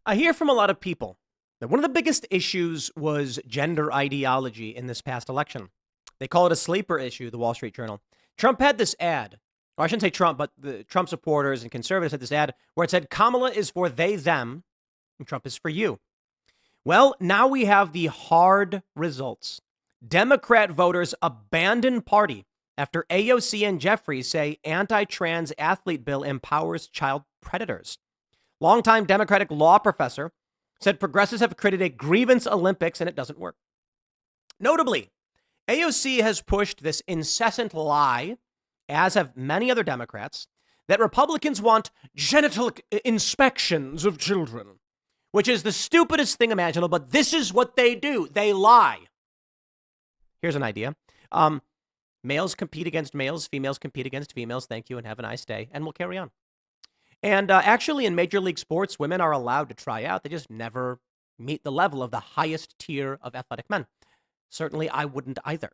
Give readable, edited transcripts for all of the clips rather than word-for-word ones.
I hear from a lot of people that one of the biggest issues was gender ideology in this past election. They call it a sleeper issue, the Wall Street Journal. Trump had this ad, or I shouldn't say Trump, but the Trump supporters and conservatives had this ad where it said Kamala is for they, them, and Trump is for you. Well, now we have the hard results. Democrat voters abandon party after AOC and Jeffries say anti-trans athlete bill empowers child predators. Longtime Democratic law professor said progressives have created a grievance Olympics and it doesn't work. Notably, AOC has pushed this incessant lie, as have many other Democrats, that Republicans want genital inspections of children, which is the stupidest thing imaginable, but this is what they do. They lie. Here's an idea. Males compete against males, females compete against females. Thank you and have a nice day. And we'll carry on. And actually, in Major League Sports, women are allowed to try out. They just never meet the level of the highest tier of athletic men. Certainly, I wouldn't either.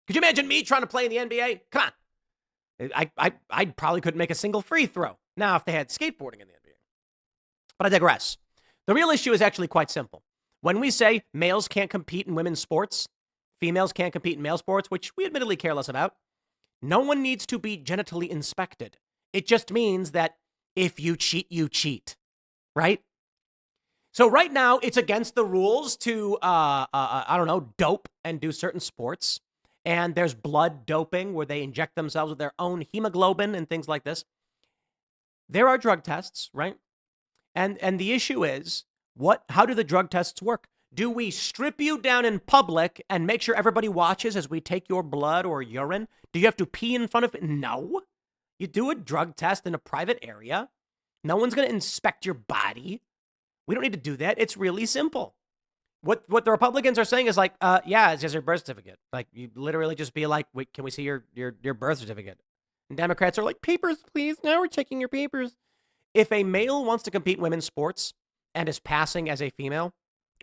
Could you imagine me trying to play in the NBA? Come on. I probably couldn't make a single free throw. Now, if they had skateboarding in the NBA. But I digress. The real issue is actually quite simple. When we say males can't compete in women's sports, females can't compete in male sports, which we admittedly care less about, no one needs to be genitally inspected. It just means that if you cheat, you cheat, right? So right now, it's against the rules to, dope and do certain sports. And there's blood doping where they inject themselves with their own hemoglobin and things like this. There are drug tests, right? And the issue is, how do the drug tests work? Do we strip you down in public and make sure everybody watches as we take your blood or urine? Do you have to pee in front of it? No. You do a drug test in a private area. No one's going to inspect your body. We don't need to do that. It's really simple. What the Republicans are saying is like, yeah, it's just your birth certificate. Like, you literally just be like, wait, can we see your birth certificate? And Democrats are like, papers, please. Now we're checking your papers. If a male wants to compete in women's sports and is passing as a female,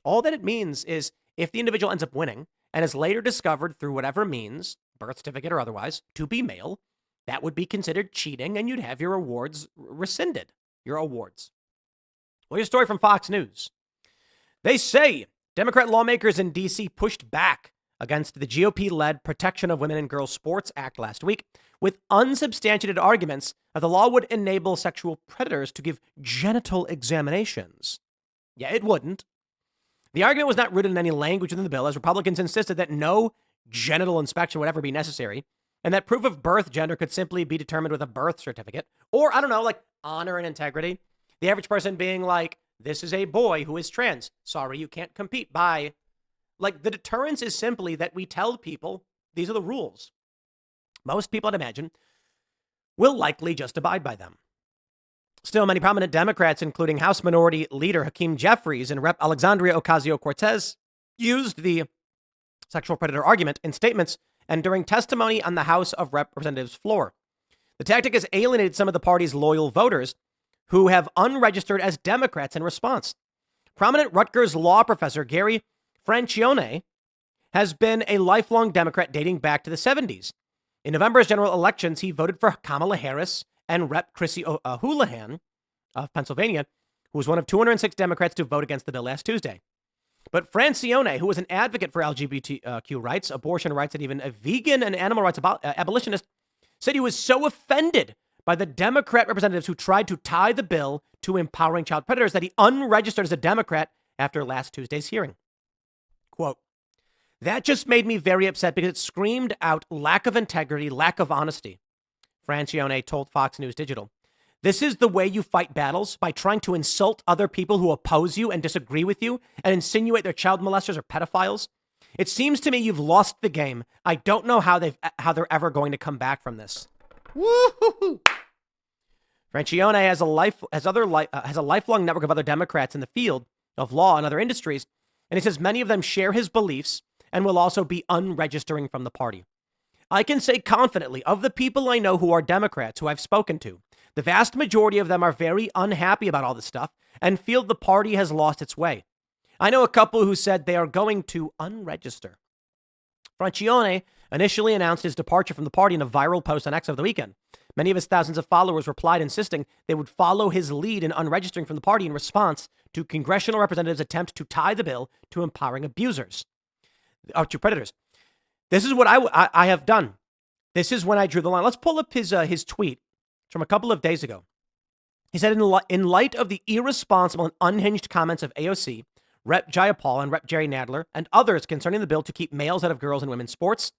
all that it means is if the individual ends up winning and is later discovered through whatever means, birth certificate or otherwise, to be male, that would be considered cheating and you'd have your awards rescinded. Your awards. Well, here's a story from Fox News. They say Democrat lawmakers in D.C. pushed back against the GOP-led Protection of Women and Girls Sports Act last week with unsubstantiated arguments that the law would enable sexual predators to give genital examinations. Yeah, it wouldn't. The argument was not rooted in any language within the bill, as Republicans insisted that no genital inspection would ever be necessary, and that proof of birth gender could simply be determined with a birth certificate, or, like honor and integrity. The average person being like, this is a boy who is trans. Sorry, you can't compete. Bye. Like, the deterrence is simply that we tell people these are the rules. Most people, I'd imagine, will likely just abide by them. Still, many prominent Democrats, including House Minority Leader Hakeem Jeffries and Rep. Alexandria Ocasio-Cortez, used the sexual predator argument in statements and during testimony on the House of Representatives floor. The tactic has alienated some of the party's loyal voters who have unregistered as Democrats in response. Prominent Rutgers law professor Gary Francione has been a lifelong Democrat dating back to the 70s. In November's general elections, he voted for Kamala Harris and Rep. Chrissy Houlihan of Pennsylvania, who was one of 206 Democrats to vote against the bill last Tuesday. But Francione, who was an advocate for LGBTQ rights, abortion rights, and even a vegan and animal rights abolitionist, said he was so offended by the Democrat representatives who tried to tie the bill to empowering child predators that he unregistered as a Democrat after last Tuesday's hearing. Quote, that just made me very upset because it screamed out lack of integrity, lack of honesty, Francione told Fox News Digital. This is the way you fight battles, by trying to insult other people who oppose you and disagree with you and insinuate they're child molesters or pedophiles. It seems to me you've lost the game. I don't know how they're ever going to come back from this. Woo-hoo-hoo. Francione has a lifelong network of other Democrats in the field of law and other industries, and he says many of them share his beliefs and will also be unregistering from the party. I can say confidently, of the people I know who are Democrats who I've spoken to, the vast majority of them are very unhappy about all this stuff and feel the party has lost its way. I know a couple who said they are going to unregister. Francione initially announced his departure from the party in a viral post on X over the weekend, Many of his thousands of followers replied, insisting they would follow his lead in unregistering from the party in response to congressional representatives' attempt to tie the bill to empowering abusers, or to predators. This is what I have done. This is when I drew the line. Let's pull up his tweet from a couple of days ago. He said, in light of the irresponsible and unhinged comments of AOC, Rep. Jayapal and Rep. Jerry Nadler, and others concerning the bill to keep males out of girls and women's sports,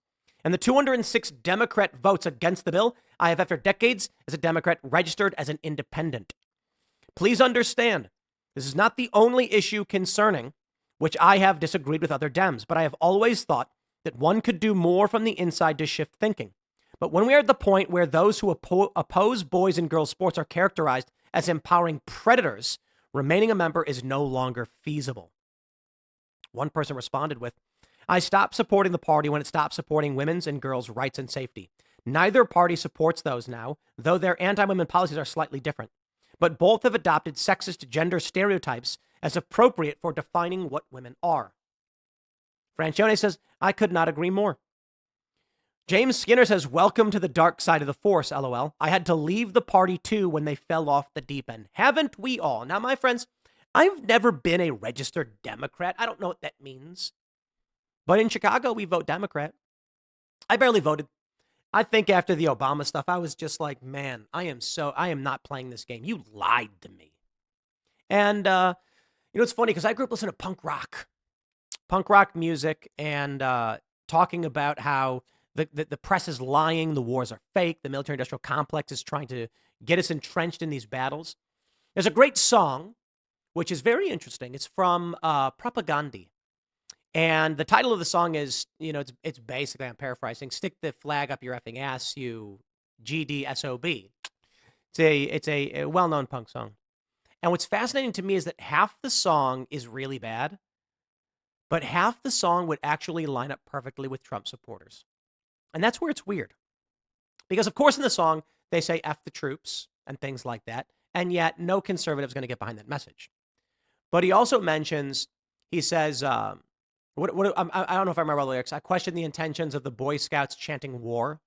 and the 206 Democrat votes against the bill, I have, after decades as a Democrat, registered as an independent. Please understand, this is not the only issue concerning which I have disagreed with other Dems, but I have always thought that one could do more from the inside to shift thinking. But when we are at the point where those who oppose boys and girls sports are characterized as empowering predators, remaining a member is no longer feasible. One person responded with, I stopped supporting the party when it stopped supporting women's and girls' rights and safety. Neither party supports those now, though their anti-women policies are slightly different. But both have adopted sexist gender stereotypes as appropriate for defining what women are. Francione says, I could not agree more. James Skinner says, welcome to the dark side of the force, LOL. I had to leave the party too when they fell off the deep end. Haven't we all? Now, my friends, I've never been a registered Democrat. I don't know what that means. But in Chicago, we vote Democrat. I barely voted. I think after the Obama stuff, I was just like, man, I am not playing this game. You lied to me. And, it's funny because I grew up listening to punk rock music, and talking about how the press is lying, the wars are fake, the military-industrial complex is trying to get us entrenched in these battles. There's a great song, which is very interesting. It's from Propaganda. And the title of the song is, it's basically, I'm paraphrasing, stick the flag up your effing ass, you GDSOB. It's a well-known punk song. And what's fascinating to me is that half the song is really bad, but half the song would actually line up perfectly with Trump supporters. And that's where it's weird. Because, of course, in the song, they say F the troops and things like that. And yet no conservative is going to get behind that message. But he also mentions, he says, I don't know if I remember all the lyrics. I question the intentions of the Boy Scouts chanting war.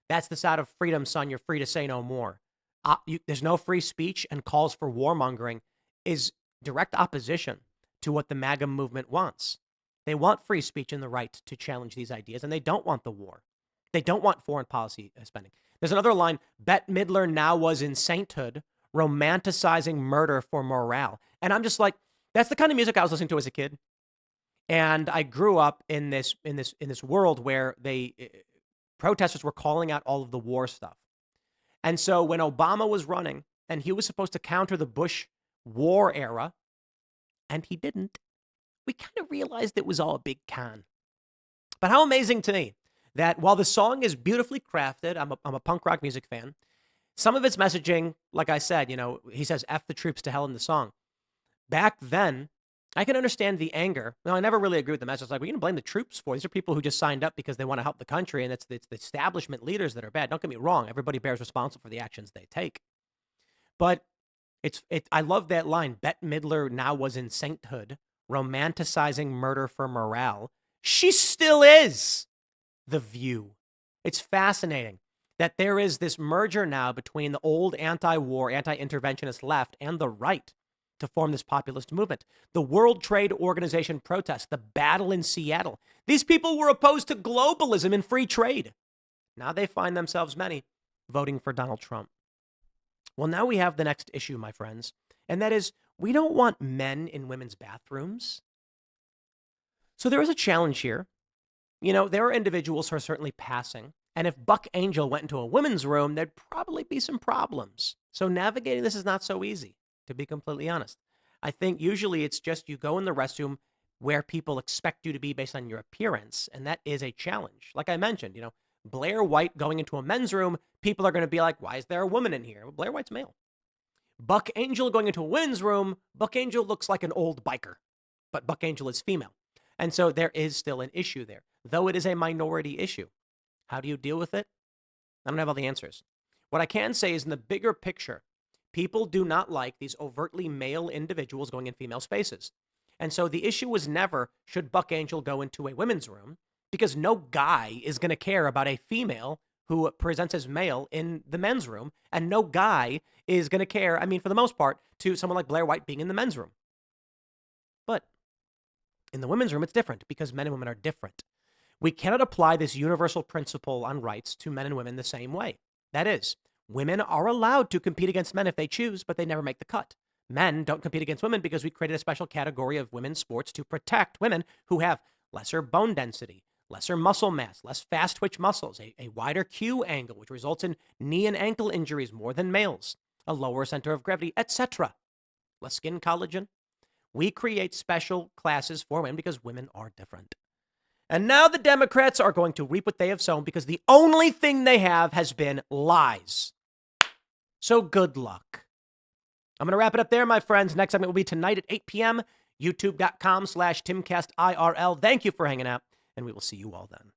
That's the sound of freedom, son. You're free to say no more. There's no free speech, and calls for warmongering is direct opposition to what the MAGA movement wants. They want free speech and the right to challenge these ideas, and they don't want the war. They don't want foreign policy spending. There's another line, Bette Midler now was in sainthood, romanticizing murder for morale. And I'm just like, that's the kind of music I was listening to as a kid. And I grew up in this world where protesters were calling out all of the war stuff. And so when Obama was running and he was supposed to counter the Bush war era, and he didn't, we kind of realized it was all a big con. But how amazing to me that while the song is beautifully crafted, I'm a punk rock music fan, some of its messaging, like I said, he says F the troops to hell in the song. Back then, I can understand the anger. I never really agree with the message. Like, we're going to blame the troops for. These are people who just signed up because they want to help the country, and it's the establishment leaders that are bad. Don't get me wrong. Everybody bears responsibility for the actions they take. But I love that line. Bette Midler now was in sainthood, romanticizing murder for morale. She still is. The View. It's fascinating that there is this merger now between the old anti-war, anti-interventionist left and the right to form this populist movement. The World Trade Organization protests, the battle in Seattle. These people were opposed to globalism and free trade. Now they find themselves, many, voting for Donald Trump. Well, now we have the next issue, my friends, and that is we don't want men in women's bathrooms. So there is a challenge here. There are individuals who are certainly passing, and if Buck Angel went into a women's room, there'd probably be some problems. So navigating this is not so easy, to be completely honest. I think usually it's just you go in the restroom where people expect you to be based on your appearance, and that is a challenge. Like I mentioned, Blair White going into a men's room, people are going to be like, why is there a woman in here? Well, Blair White's male. Buck Angel going into a women's room, Buck Angel looks like an old biker, but Buck Angel is female. And so there is still an issue there, though it is a minority issue. How do you deal with it? I don't have all the answers. What I can say is in the bigger picture, people do not like these overtly male individuals going in female spaces. And so the issue was never, should Buck Angel go into a women's room? Because no guy is going to care about a female who presents as male in the men's room, and no guy is going to care, I mean, for the most part, to someone like Blair White being in the men's room. But in the women's room, it's different because men and women are different. We cannot apply this universal principle on rights to men and women the same way. That is, women are allowed to compete against men if they choose, but they never make the cut. Men don't compete against women because we created a special category of women's sports to protect women who have lesser bone density, lesser muscle mass, less fast twitch muscles, a wider Q angle, which results in knee and ankle injuries more than males, a lower center of gravity, etc. Less skin collagen. We create special classes for women because women are different. And now the Democrats are going to reap what they have sown because the only thing they have has been lies. So good luck. I'm going to wrap it up there, my friends. Next segment will be tonight at 8 p.m. YouTube.com/TimcastIRL. Thank you for hanging out, and we will see you all then.